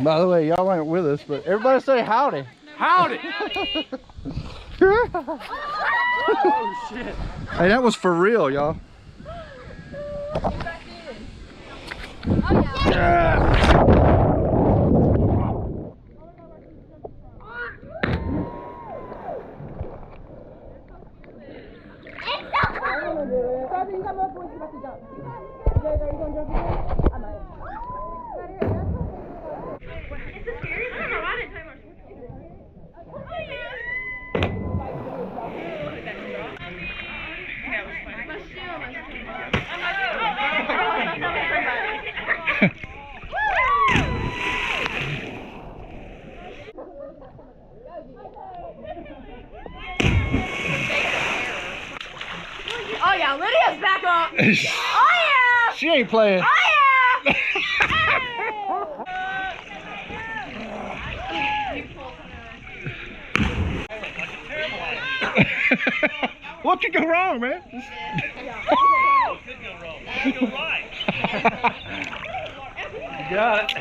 By the way, y'all ain't with us, but everybody say howdy. Howdy! Oh shit! Hey, that was for real, y'all. Oh yeah, Lydia's back up. Oh yeah. She ain't playing. Oh yeah. What could go wrong, man? Could go right. You got it.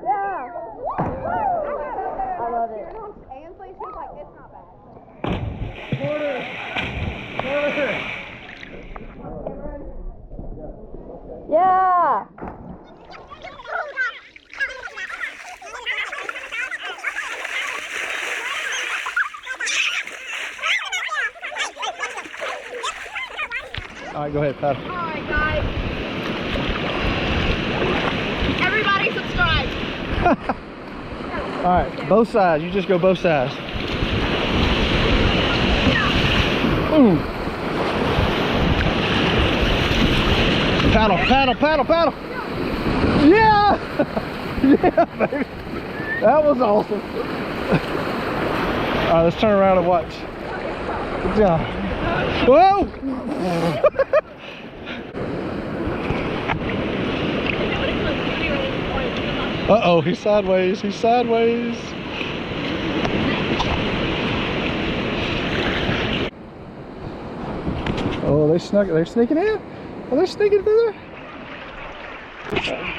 Yeah. I love it. And so she's like, it's not bad. Yeah. All right, go ahead, paddle. Alright guys. Everybody subscribe. All right, both sides. You just go both sides. Ooh. Paddle, paddle, paddle, paddle. Yeah! Yeah, baby. That was awesome. All right, let's turn around and watch. Good job. Whoa! Uh-oh, he's sideways, he's sideways. Oh, they're sneaking in? Oh, they're sneaking through there?